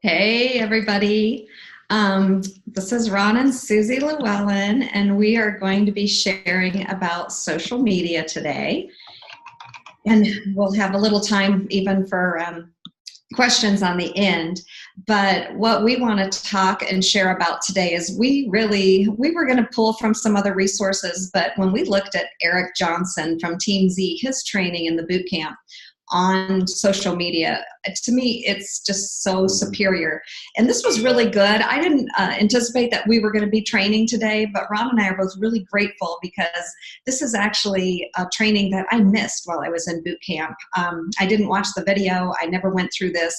Hey, everybody. This is Ron and Susie Llewellyn, and we are going to be sharing about social media today. And we'll have a little time even for questions on the end. But what we want to talk and share about today is we were going to pull from some other resources, but when we looked at Eric Johnson from Team Z, his training in the boot camp on social media, to me, it's just so superior. And this was really good. I didn't anticipate that we were going to be training today, but Ron and I are both really grateful because this is actually a training that I missed while I was in boot camp. I didn't watch the video. I never went through this.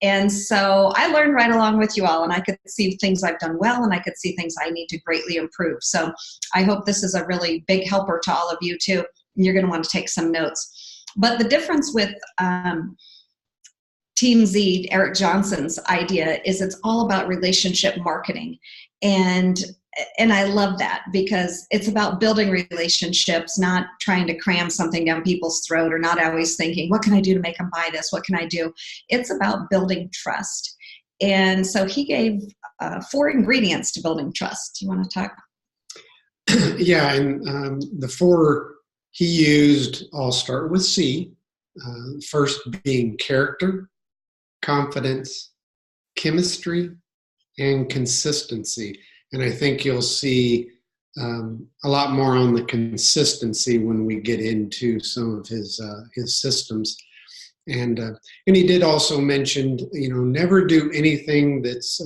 And so I learned right along with you all, and I could see things I've done well, and I could see things I need to greatly improve. So I hope this is a really big helper to all of you too. You're going to want to take some notes. But the difference with Team Z, Eric Johnson's idea, is it's all about relationship marketing. And I love that because it's about building relationships, not trying to cram something down people's throat or not always thinking, what can I do to make them buy this? What can I do? It's about building trust. And so he gave 4 ingredients to building trust. Do you want to talk? Yeah, and the 4 he used all start with C. First being character, confidence, chemistry, and consistency. And I think you'll see a lot more on the consistency when we get into some of his systems. And he did also mention, never do anything that's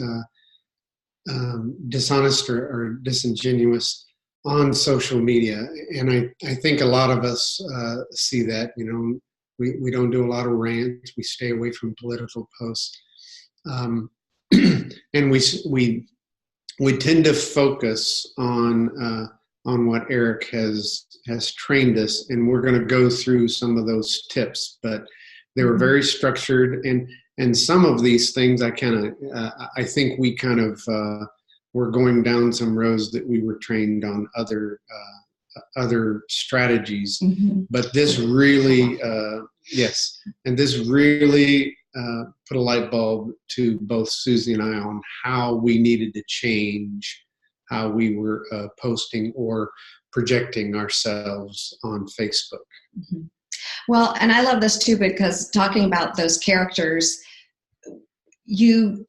dishonest or disingenuous on social media. And I think a lot of us see that, we don't do a lot of rants. We stay away from political posts. And we tend to focus on what Eric has trained us, and we're going to go through some of those tips, but they were very structured, and some of these things I think we kind of we're going down some roads that we were trained on other strategies. Mm-hmm. But this really, this really put a light bulb to both Susie and I on how we needed to change how we were posting or projecting ourselves on Facebook. Mm-hmm. Well, and I love this too, because talking about those characters, you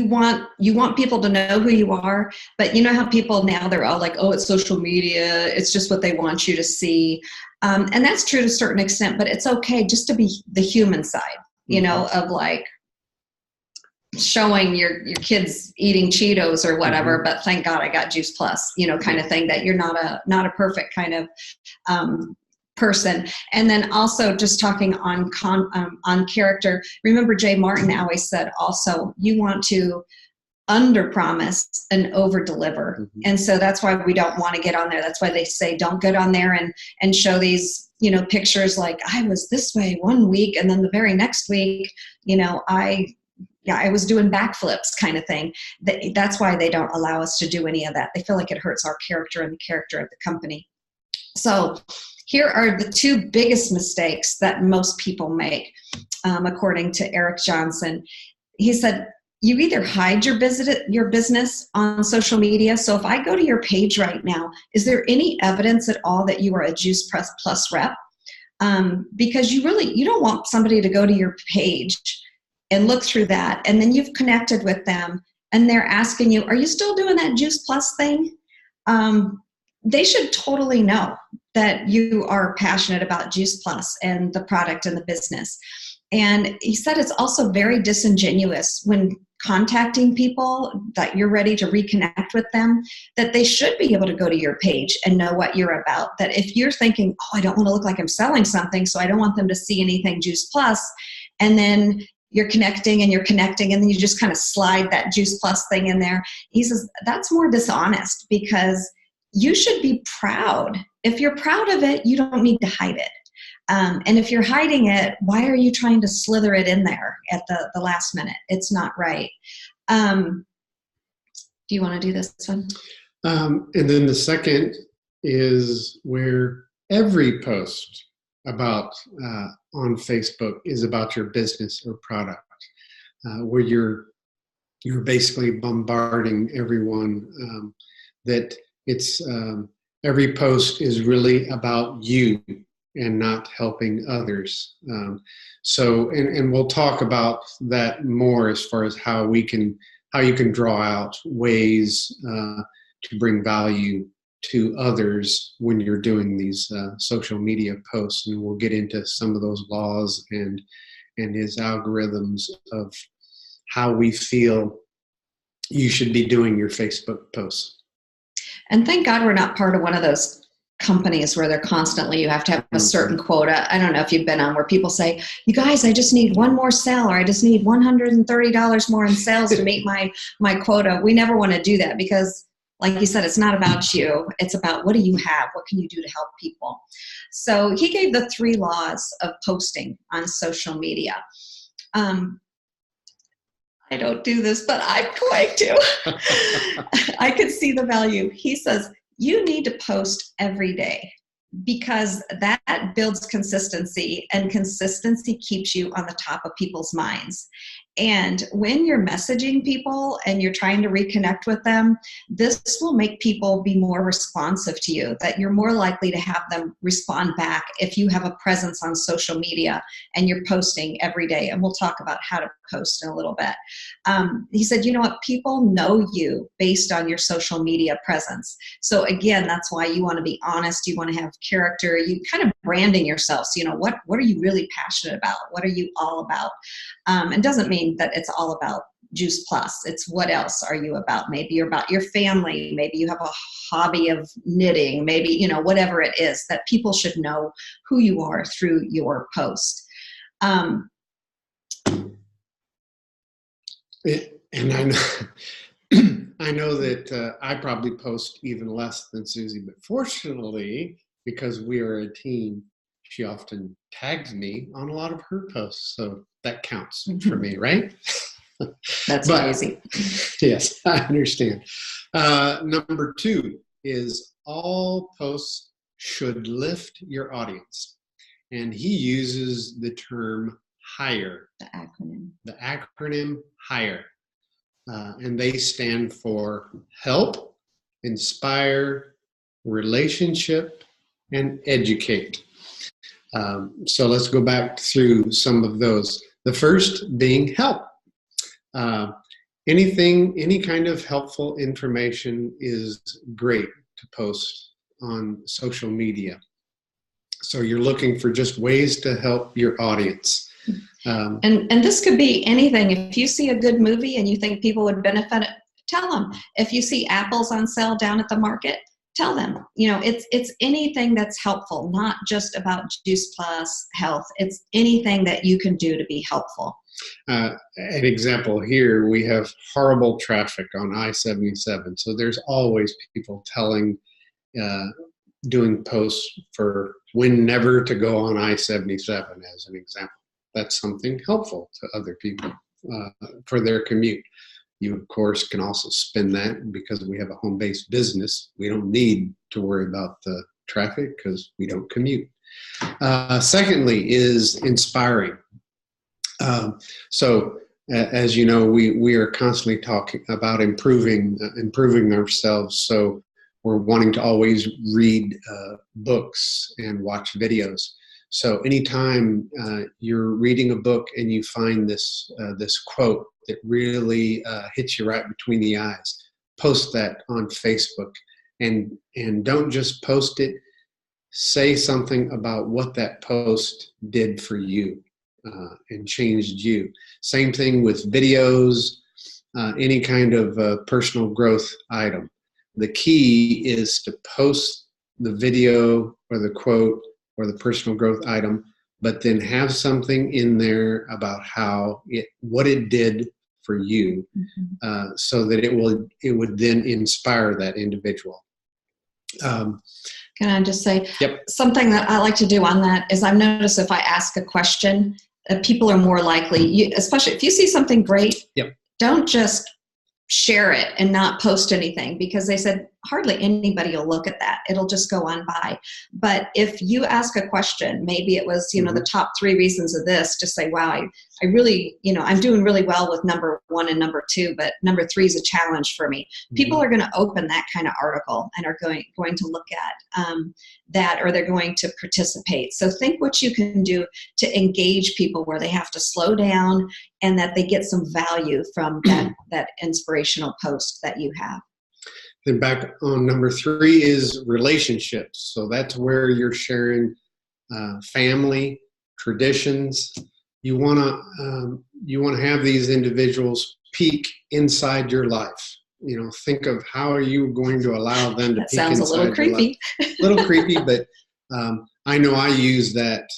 want people to know who you are, but you know how people now, they're all like, oh, it's social media, it's just what they want you to see. And that's true to a certain extent, but it's okay just to be the human side, of like showing your kids eating Cheetos or whatever, mm-hmm. But thank God I got Juice Plus, kind of thing, that you're not a perfect kind of person. And then also just talking on character, remember Jay Martin always said also, you want to under promise and over deliver. Mm-hmm. And so that's why we don't want to get on there. That's why they say don't get on there and show these pictures like I was this way one week and then the very next week I was doing backflips kind of thing. That's why they don't allow us to do any of that. They feel like it hurts our character and the character of the company. So here are the 2 biggest mistakes that most people make, according to Eric Johnson. He said, you either hide your business on social media. So if I go to your page right now, is there any evidence at all that you are a Juice Plus rep? Because you don't want somebody to go to your page and look through that, and then you've connected with them, and they're asking you, are you still doing that Juice Plus thing? They should totally know that you are passionate about Juice Plus and the product and the business. And he said it's also very disingenuous when contacting people that you're ready to reconnect with them, that they should be able to go to your page and know what you're about. That if you're thinking, oh, I don't want to look like I'm selling something, so I don't want them to see anything Juice Plus, and then you're connecting and then you just kind of slide that Juice Plus thing in there. He says that's more dishonest, because you should be proud. If you're proud of it, you don't need to hide it. And if you're hiding it, why are you trying to slither it in there at the last minute? It's not right. Do you want to do this one? And then the second is where every post about on Facebook is about your business or product, where you're you're basically bombarding everyone, that it's every post is really about you and not helping others. And we'll talk about that more as far as how you can draw out ways to bring value to others when you're doing these social media posts, and we'll get into some of those laws and his algorithms of how we feel you should be doing your Facebook posts. And thank God we're not part of one of those companies where they're constantly, you have to have a certain quota. I don't know if you've been on where people say, you guys, I just need one more sale, or I just need $130 more in sales to meet my quota. We never want to do that, because like you said, it's not about you. It's about, what do you have? What can you do to help people? So he gave the 3 laws of posting on social media. I don't do this, but I'm going to. I could see the value. He says, you need to post every day, because that builds consistency, and consistency keeps you on the top of people's minds. And when you're messaging people and you're trying to reconnect with them, this will make people be more responsive to you, that you're more likely to have them respond back if you have a presence on social media and you're posting every day. And we'll talk about how to post in a little bit. He said, you know what? People know you based on your social media presence. So again, that's why you want to be honest. You want to have character. You kind of branding yourself. So, what are you really passionate about? What are you all about? It doesn't mean that it's all about Juice Plus. It's what else are you about? Maybe you're about your family. Maybe you have a hobby of knitting. Maybe, whatever it is, that people should know who you are through your post. And I know that I probably post even less than Susie, but fortunately, because we are a team, she often tags me on a lot of her posts. So that counts for me, right? That's easy. Yes, I understand. Number 2 is all posts should lift your audience. And he uses the term HIRE. The acronym HIRE. And they stand for help, inspire, relationship, and educate. So let's go back through some of those. The first being help. Any kind of helpful information is great to post on social media. So you're looking for just ways to help your audience. And this could be anything. If you see a good movie and you think people would benefit, tell them. If you see apples on sale down at the market, tell them. It's anything that's helpful, not just about Juice Plus health. It's anything that you can do to be helpful. An example here, we have horrible traffic on I-77. So there's always people doing posts for when never to go on I-77 as an example. That's something helpful to other people for their commute. You, of course, can also spin that because we have a home-based business. We don't need to worry about the traffic because we don't commute. Secondly is inspiring. So as you know, we are constantly talking about improving ourselves. So we're wanting to always read books and watch videos. So anytime you're reading a book and you find this quote that really hits you right between the eyes, post that on Facebook, and don't just post it. Say something about what that post did for you and changed you. Same thing with videos, any kind of personal growth item. The key is to post the video or the quote or the personal growth item, but then have something in there about what it did for you, so that it would then inspire that individual. Can I just say, Yep. Something that I like to do on that is I've noticed if I ask a question, people are more likely, especially if you see something great, Yep. Don't just share it and not post anything, because they said hardly anybody will look at that. It'll just go on by. But if you ask a question, maybe it was, the top 3 reasons of this, just say, wow, I really, I'm doing really well with number 1 and number 2, but number 3 is a challenge for me. People are going to open that kind of article and are going to look at that, or they're going to participate. So think what you can do to engage people where they have to slow down and that they get some value from that inspirational post that you have. Then back on number 3 is relationships. So that's where you're sharing family, traditions. You want to have these individuals peek inside your life. Think of how are you going to allow them to peek inside your life. That sounds a little creepy. A little creepy, but I know I use that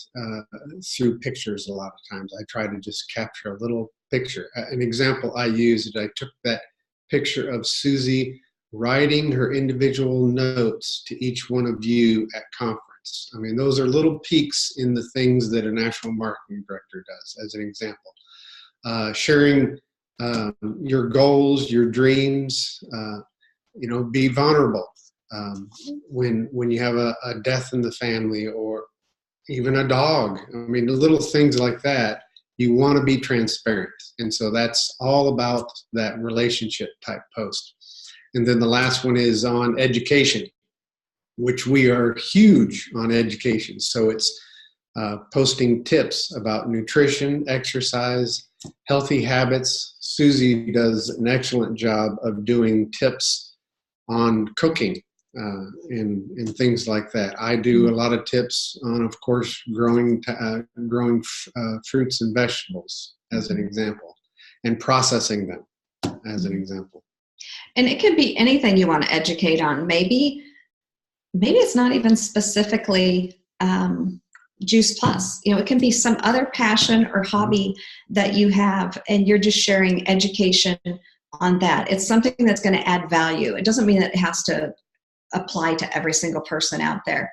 through pictures a lot of times. I try to just capture a little picture. An example I used, I took that picture of Susie writing her individual notes to each one of you at conference. I mean, those are little peeks in the things that a national marketing director does, as an example. Sharing your goals, your dreams, be vulnerable. When you have a death in the family or even a dog. I mean, little things like that, you want to be transparent. And so that's all about that relationship type post. And then the last one is on education, which we are huge on education. So it's posting tips about nutrition, exercise, healthy habits. Susie does an excellent job of doing tips on cooking and things like that. I do a lot of tips on, of course, growing fruits and vegetables, as an example, and processing them, as an example. And it could be anything you want to educate on. Maybe it's not even specifically Juice Plus. It can be some other passion or hobby that you have, and you're just sharing education on that. It's something that's going to add value. It doesn't mean that it has to apply to every single person out there.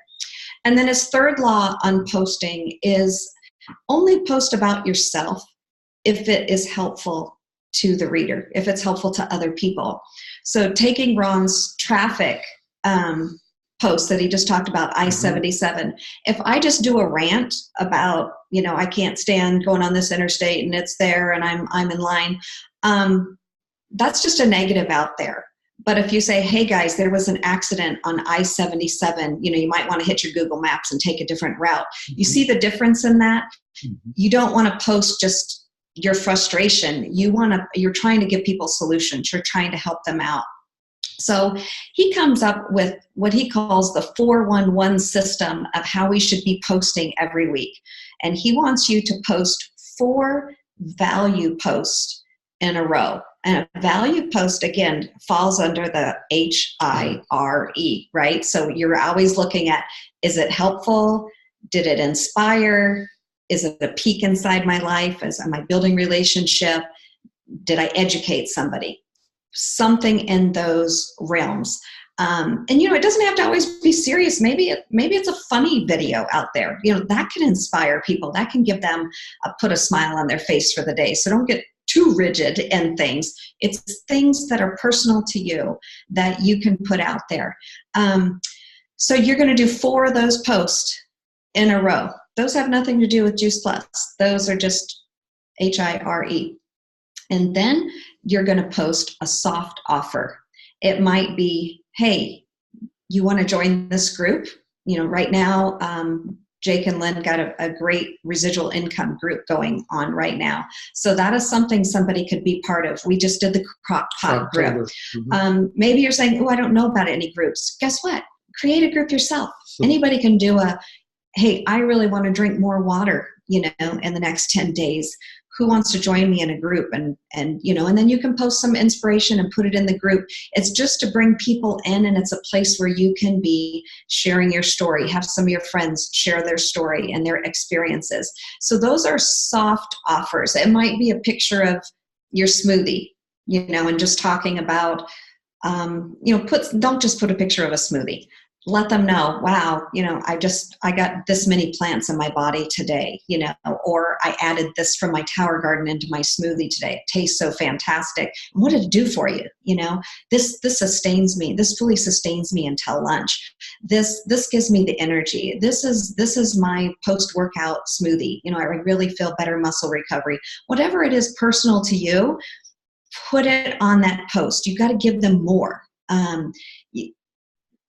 And then his third law on posting is only post about yourself if it is helpful to the reader, if it's helpful to other people. So taking Ron's traffic post that he just talked about, I-77, if I just do a rant about, I can't stand going on this interstate and it's there and I'm in line, that's just a negative out there. But if you say, hey guys, there was an accident on I-77, you might want to hit your Google Maps and take a different route. You see the difference in that? You don't want to post just your frustration. You're trying to give people solutions. You're trying to help them out. So he comes up with what he calls the 411 system of how we should be posting every week. And he wants you to post 4 value posts in a row. And a value post, again, falls under the HIRE, right? So you're always looking at, is it helpful? Did it inspire? Is it a peek inside my life? Am I building relationship? Did I educate somebody? Something in those realms. And it doesn't have to always be serious. Maybe it's a funny video out there. That can inspire people. That can give them put a smile on their face for the day. So don't get too rigid in things. It's things that are personal to you that you can put out there. So you're going to do 4 of those posts in a row. Those have nothing to do with Juice Plus. Those are just HIRE. And then you're going to post a soft offer. It might be, hey, you want to join this group? Right now, Jake and Lynn got a great residual income group going on right now. So that is something somebody could be part of. We just did the crock pot group. Maybe you're saying, oh, I don't know about any groups. Guess what? Create a group yourself. Anybody can do hey, I really want to drink more water, in the next 10 days. Who wants to join me in a group? And then you can post some inspiration and put it in the group. It's just to bring people in, and it's a place where you can be sharing your story. Have some of your friends share their story and their experiences. So those are soft offers. It might be a picture of your smoothie, and just talking about, don't just put a picture of a smoothie. let them know, wow, I got this many plants in my body today, or I added this from my tower garden into my smoothie today. It tastes so fantastic. And what did it do for you? This sustains me. This fully sustains me until lunch. This gives me the energy. This is my post-workout smoothie. I really feel better muscle recovery. Whatever it is personal to you, put it on that post. You've got to give them more.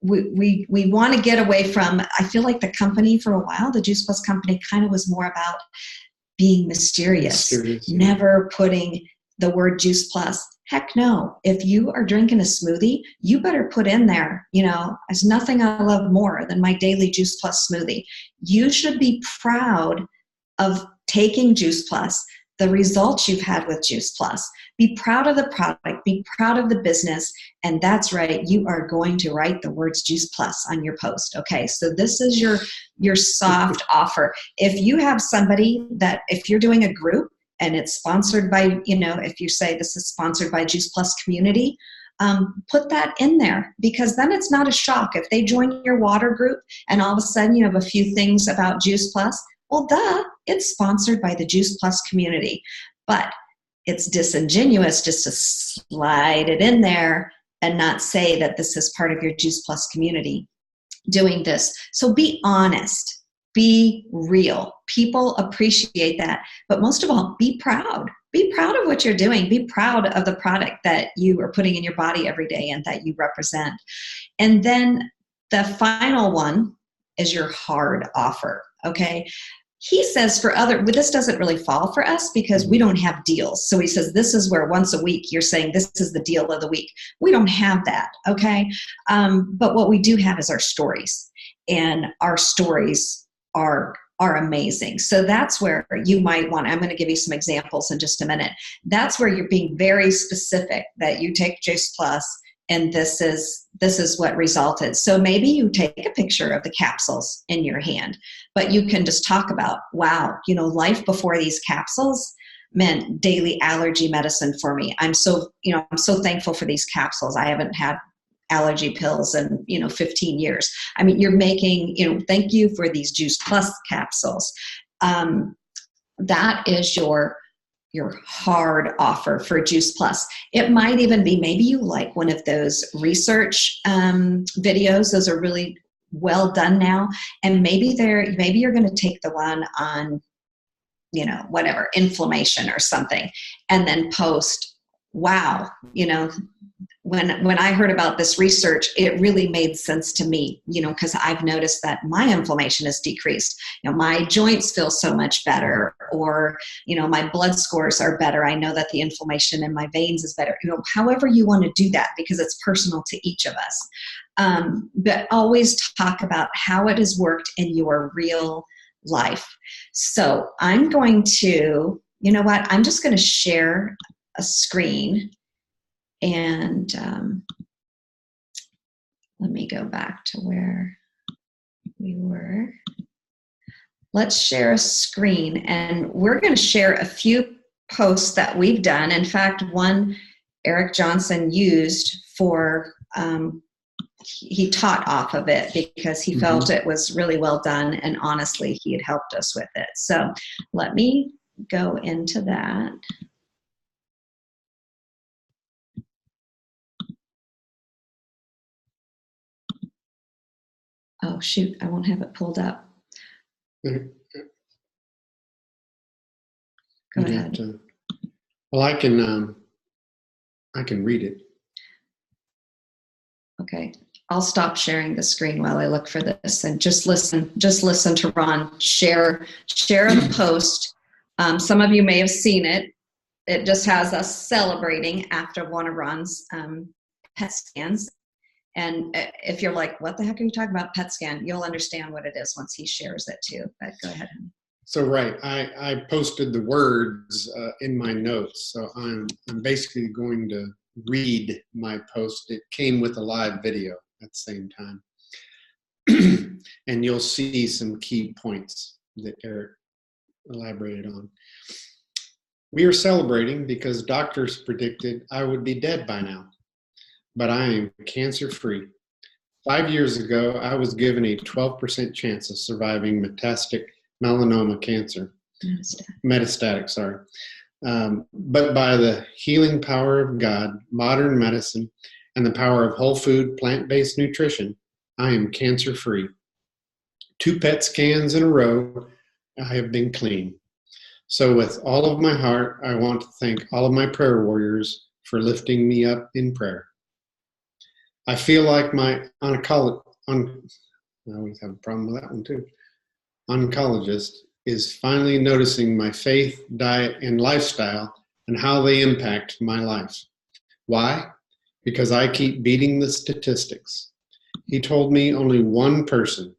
We want to get away from, I feel like the company for a while, the Juice Plus company, kind of was more about being mysterious. Never putting the word Juice Plus. Heck no. If you are drinking a smoothie, you better put in there, there's nothing I love more than my daily Juice Plus smoothie. You should be proud of taking Juice Plus, the results you've had with Juice Plus. Be proud of the product, be proud of the business, and that's right, you are going to write the words Juice Plus on your post. Okay, so this is your soft offer. If you have somebody that, if you're doing a group and it's sponsored by, if you say this is sponsored by Juice Plus community, put that in there, because then it's not a shock. If they join your water group and all of a sudden you have a few things about Juice Plus, well, it's sponsored by the Juice Plus community. But it's disingenuous just to slide it in there and not say that this is part of your Juice Plus community doing this. So be honest, be real. People appreciate that. But most of all, be proud. Be proud of what you're doing. Be proud of the product that you are putting in your body every day and that you represent. And then the final one is your hard offer, okay? He says this doesn't really fall for us because we don't have deals. So he says, this is where once a week you're saying this is the deal of the week. We don't have that, okay? But what we do have is our stories, and our stories are amazing. So that's where you might want, I'm going to give you some examples in just a minute. That's where you're being very specific that you take Juice Plus, and this is what resulted. So maybe you take a picture of the capsules in your hand, but you can just talk about, wow, life before these capsules meant daily allergy medicine for me. I'm so thankful for these capsules. I haven't had allergy pills in 15 years. I mean, you're making, thank you for these Juice Plus capsules. That is your hard offer for Juice Plus. It might even be, maybe you like one of those research videos. Those are really well done now. And maybe you're going to take the one on, whatever, inflammation or something, and then post, wow, when I heard about this research, it really made sense to me, because I've noticed that my inflammation has decreased. My joints feel so much better, or, my blood scores are better. I know that the inflammation in my veins is better. However you want to do that, because it's personal to each of us. But always talk about how it has worked in your real life. So I'm going to, I'm just going to share a screen. And let me go back to where we were. Let's share a screen, and we're going to share a few posts that we've done. In fact, one Eric Johnson used for, he taught off of it because he felt it was really well done, and honestly, he had helped us with it. So let me go into that. Oh, shoot, I won't have it pulled up. Go ahead. Well, I can read it. Okay, I'll stop sharing the screen while I look for this, and just listen to Ron share the post. Some of you may have seen it. It just has us celebrating after one of Ron's PET scans. And if you're like, what the heck are you talking about, PET scan? You'll understand what it is once he shares it too. But go ahead. So right, I posted the words in my notes. So I'm basically going to read my post. It came with a live video at the same time. And you'll see some key points that Eric elaborated on. We are celebrating because doctors predicted I would be dead by now. But I am cancer-free. 5 years ago, I was given a 12% chance of surviving metastatic melanoma cancer. Metastatic, sorry. But by the healing power of God, modern medicine, and the power of whole food, plant-based nutrition, I am cancer-free. 2 PET scans in a row, I have been clean. So with all of my heart, I want to thank all of my prayer warriors for lifting me up in prayer. I feel like my I always have a problem with that one too. Oncologist is finally noticing my faith, diet, and lifestyle and how they impact my life. Why? Because I keep beating the statistics. He told me only one person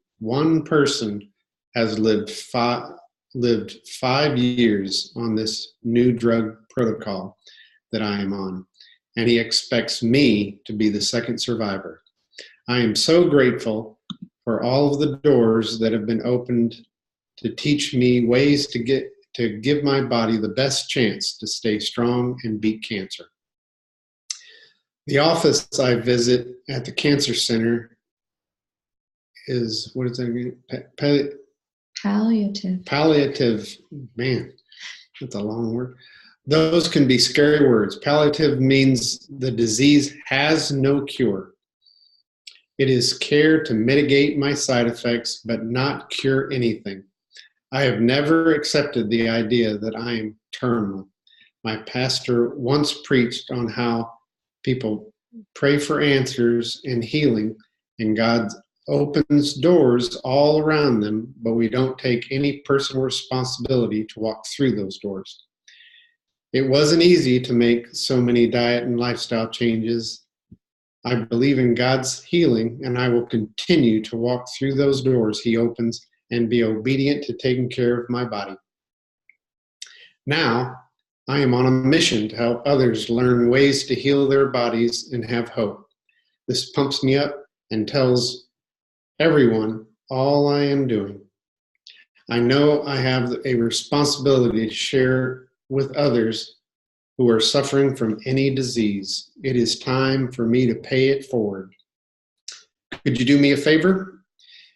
has lived 5 years on this new drug protocol that I am on, and he expects me to be the second survivor. I am so grateful for all of the doors that have been opened to teach me ways to give my body the best chance to stay strong and beat cancer. The office I visit at the cancer center is, what is that again? Palliative. Palliative, man, that's a long word. Those can be scary words. Palliative means the disease has no cure. It is care to mitigate my side effects, but not cure anything. I have never accepted the idea that I am terminal. My pastor once preached on how people pray for answers and healing, and God opens doors all around them, but we don't take any personal responsibility to walk through those doors. It wasn't easy to make so many diet and lifestyle changes. I believe in God's healing, and I will continue to walk through those doors He opens and be obedient to taking care of my body. Now, I am on a mission to help others learn ways to heal their bodies and have hope. This pumps me up and tells everyone all I am doing. I know I have a responsibility to share with others who are suffering from any disease. It is time for me to pay it forward. Could you do me a favor?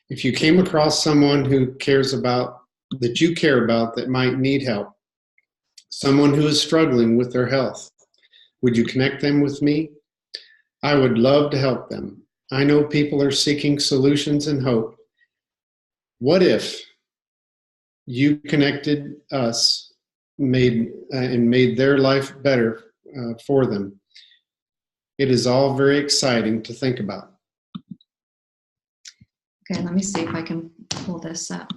If you came across someone that you care about that might need help, someone who is struggling with their health, would you connect them with me? I would love to help them. I know people are seeking solutions and hope. What if you connected us, made their life better for them? It is all very exciting to think about. Okay, let me see if I can pull this up.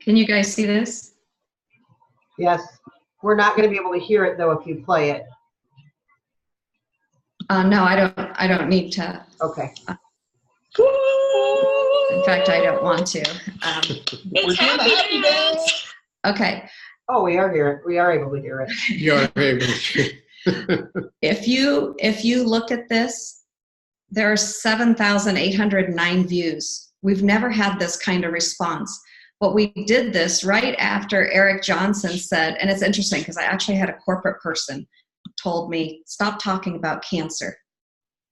Can you guys see this? Yes. We're not going to be able to hear it though if you play it. No, I don't need to. Okay. In fact, I don't want to. It's happy dance. Okay. Oh, we are able to hear it. You are able to. If you look at this, there are 7,809 views. We've never had this kind of response. But we did this right after Eric Johnson said, and it's interesting because I actually had a corporate person told me, stop talking about cancer.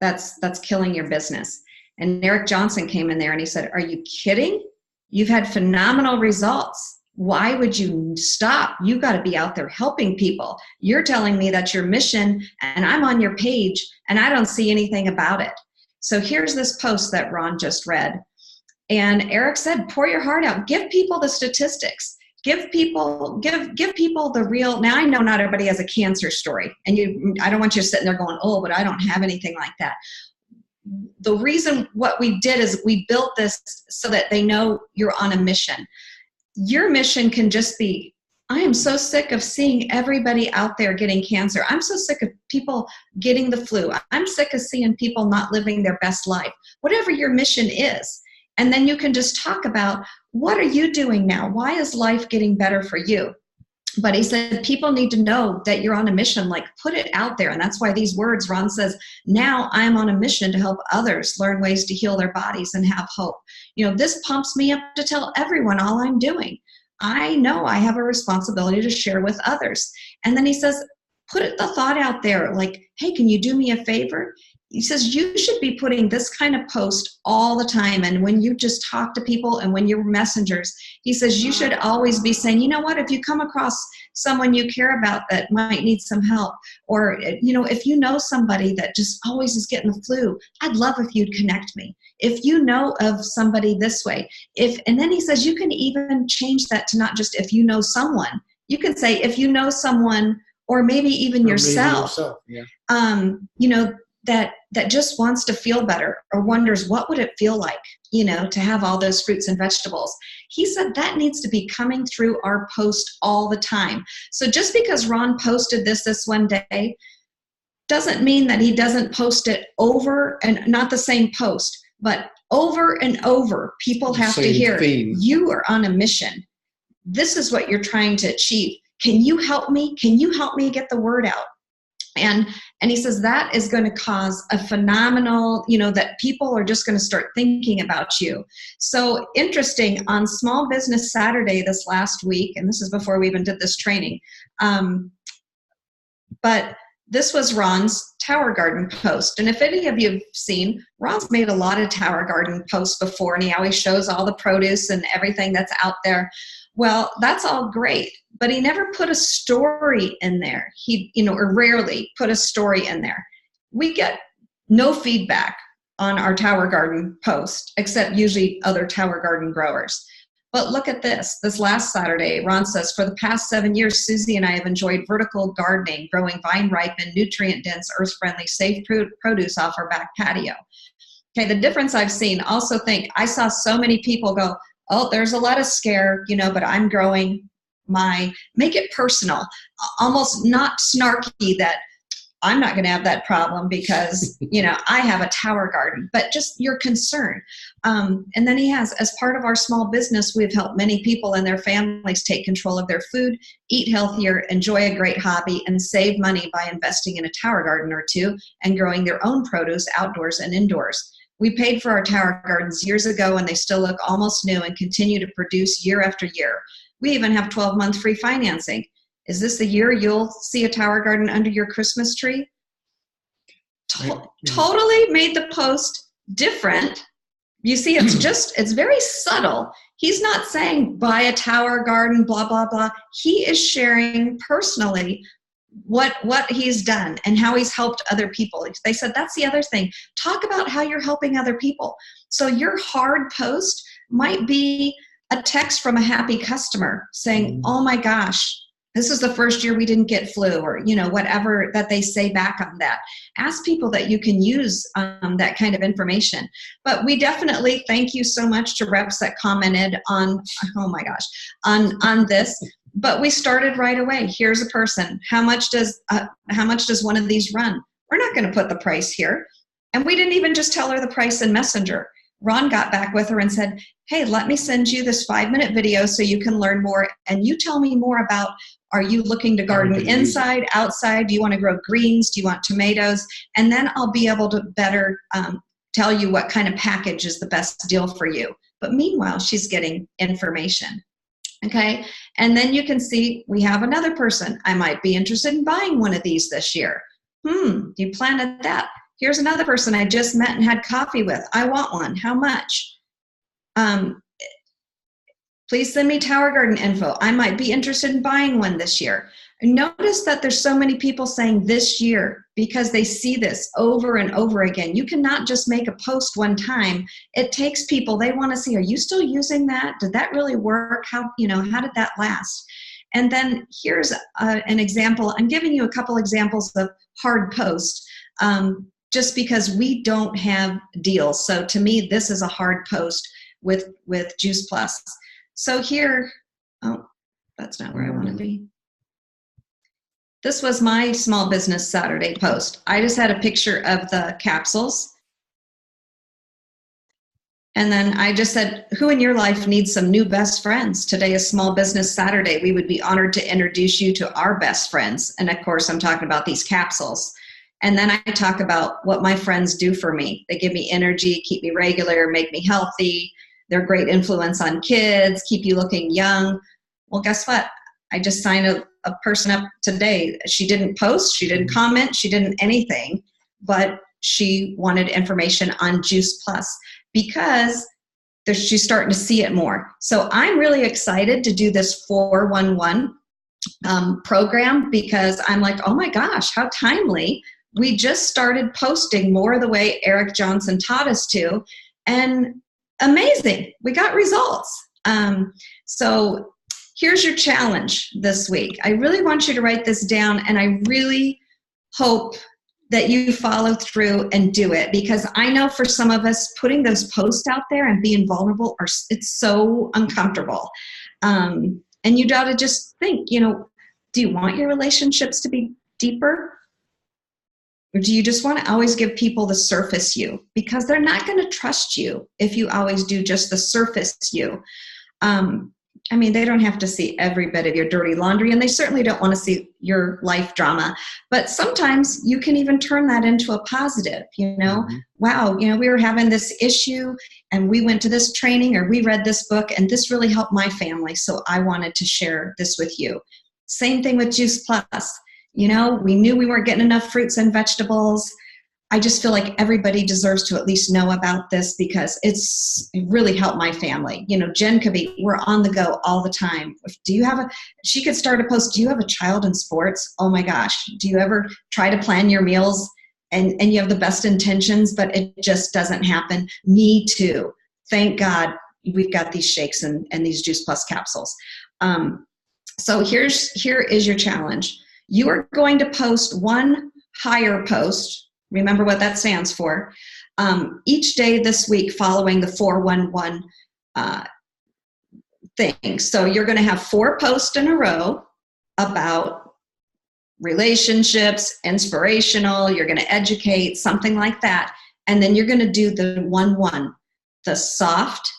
That's killing your business. And Eric Johnson came in there and he said, are you kidding? You've had phenomenal results. Why would you stop? You got to be out there helping people. You're telling me that's your mission and I'm on your page and I don't see anything about it. So here's this post that Ron just read. And Eric said, pour your heart out. Give people the statistics. Give people the real. Now I know not everybody has a cancer story. And I don't want you sitting there going, oh, but I don't have anything like that. The reason what we did is we built this so that they know you're on a mission. Your mission can just be, I am so sick of seeing everybody out there getting cancer. I'm so sick of people getting the flu. I'm sick of seeing people not living their best life. Whatever your mission is. And then you can just talk about, what are you doing now? Why is life getting better for you? But he said, people need to know that you're on a mission, like put it out there. And that's why these words, Ron says, now I'm on a mission to help others learn ways to heal their bodies and have hope. You know, this pumps me up to tell everyone all I'm doing. I know I have a responsibility to share with others. And then he says, put the thought out there, like, hey, can you do me a favor? He says, you should be putting this kind of post all the time. And when you just talk to people and when you're messengers, he says, you should always be saying, you know what, if you come across someone you care about that might need some help, or, you know, if you know somebody that just always is getting the flu, I'd love if you'd connect me. If you know of somebody this way, and then he says, you can even change that to not just if you know someone, you can say, if you know someone, or maybe even yourself, yeah. You know, that just wants to feel better or wonders what would it feel like, you know, to have all those fruits and vegetables. He said that needs to be coming through our post all the time. So just because Ron posted this one day doesn't mean that he doesn't post it over, and not the same post, but over and over. People have to hear, you are on a mission. This is what you're trying to achieve. Can you help me? Can you help me get the word out? And he says that is going to cause a phenomenal, you know, that people are just going to start thinking about you. So interesting, on Small Business Saturday this last week, and this is before we even did this training, but this was Ron's Tower Garden post. And if any of you have seen, Ron's made a lot of Tower Garden posts before, and he always shows all the produce and everything that's out there. Well, that's all great, but he never put a story in there. He, you know, or rarely put a story in there. We get no feedback on our Tower Garden post, except usually other Tower Garden growers. But look at this. This last Saturday, Ron says, for the past 7 years, Susie and I have enjoyed vertical gardening, growing vine-ripened, nutrient-dense, earth-friendly, safe produce off our back patio. Okay, the difference I've seen, also think, I saw so many people go, oh, there's a lettuce scare, you know, but I'm growing make it personal, almost not snarky that I'm not going to have that problem because, you know, I have a Tower Garden, but just your concern. And then he has, as part of our small business, we've helped many people and their families take control of their food, eat healthier, enjoy a great hobby, and save money by investing in a Tower Garden or two and growing their own produce outdoors and indoors. We paid for our Tower Gardens years ago, and they still look almost new and continue to produce year after year. We even have 12-month free financing. Is this the year you'll see a Tower Garden under your Christmas tree? Totally made the post different. You see, it's very subtle. He's not saying buy a Tower Garden, blah, blah, blah. He is sharing personally what he's done and how he's helped other people. They said that's the other thing. Talk about how you're helping other people. So your hard post might be a text from a happy customer saying, oh my gosh, this is the first year we didn't get flu, or, you know, whatever that they say back on that. Ask people that you can use that kind of information. But we definitely thank you so much to reps that commented on, oh my gosh, on this. But we started right away. Here's a person. How much does one of these run? We're not going to put the price here. And we didn't even just tell her the price in Messenger. Ron got back with her and said, hey, let me send you this 5-minute video so you can learn more. And you tell me more about, are you looking to garden inside, outside? Do you want to grow greens? Do you want tomatoes? And then I'll be able to better tell you what kind of package is the best deal for you. But meanwhile, she's getting information. Okay, and then you can see we have another person. I might be interested in buying one of these this year. You planted that. Here's another person I just met and had coffee with. I want one. How much? Please send me Tower Garden info. I might be interested in buying one this year. Notice that there's so many people saying this year because they see this over and over again. You cannot just make a post one time. It takes people, they want to see, are you still using that? Did that really work? How did that last? And then here's an example. I'm giving you a couple examples of hard posts just because we don't have deals. So to me, this is a hard post with Juice Plus. So here, oh, that's not where I want to be. This was my Small Business Saturday post. I just had a picture of the capsules. And then I just said, who in your life needs some new best friends? Today is Small Business Saturday. We would be honored to introduce you to our best friends. And of course, I'm talking about these capsules. And then I talk about what my friends do for me. They give me energy, keep me regular, make me healthy. They're great influence on kids, keep you looking young. Well, guess what? I just signed a person up today. She didn't post, she didn't comment, she didn't anything, but she wanted information on Juice Plus because she's starting to see it more. So I'm really excited to do this 411 program because I'm like, oh my gosh, how timely. We just started posting more the way Eric Johnson taught us to, and amazing, we got results. So here's your challenge this week. I really want you to write this down, and I really hope that you follow through and do it, because I know for some of us, putting those posts out there and being vulnerable, it's so uncomfortable. And you got to just think, do you want your relationships to be deeper? Or do you just want to always give people the surface you? Because they're not going to trust you if you always do just the surface you. They don't have to see every bit of your dirty laundry, and they certainly don't want to see your life drama. But sometimes you can even turn that into a positive, Mm-hmm. Wow, we were having this issue and we went to this training or we read this book and this really helped my family. So I wanted to share this with you. Same thing with Juice Plus. We knew we weren't getting enough fruits and vegetables. I just feel like everybody deserves to at least know about this because it really helped my family. Jen could be, we're on the go all the time. She could start a post, do you have a child in sports? Oh my gosh. Do you ever try to plan your meals and you have the best intentions, but it just doesn't happen? Me too. Thank God we've got these shakes and these Juice Plus capsules. So here is your challenge. You are going to post one higher post. Remember what that stands for. Each day this week following the 411 thing. So you're going to have 4 posts in a row about relationships, inspirational, you're going to educate, something like that. And then you're going to do the 1-1, the soft,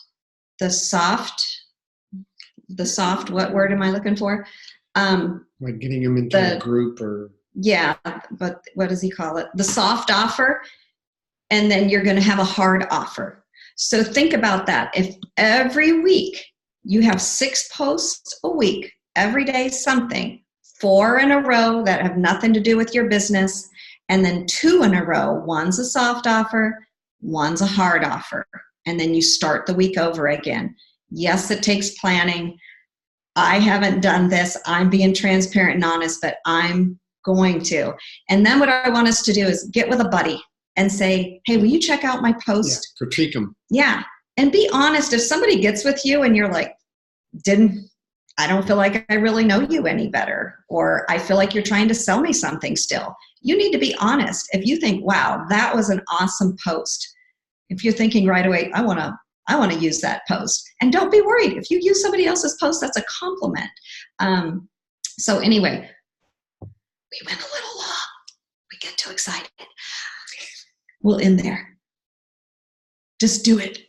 what word am I looking for? Like getting them into a group or... Yeah, but what does he call it? The soft offer, and then you're going to have a hard offer. So think about that. If every week you have 6 posts a week, every day something, 4 in a row that have nothing to do with your business, and then 2 in a row, one's a soft offer, one's a hard offer, and then you start the week over again. Yes, it takes planning. I haven't done this. I'm being transparent and honest, but I'm going to. And then what I want us to do is get with a buddy and say, hey, will you check out my post? Yeah, critique them. Yeah. And be honest. If somebody gets with you and you're like, I don't feel like I really know you any better, or I feel like you're trying to sell me something still, you need to be honest. If you think, wow, that was an awesome post. If you're thinking right away, I want to use that post. And don't be worried. If you use somebody else's post, that's a compliment. So anyway, we went a little long. We get too excited. We'll end there. Just do it.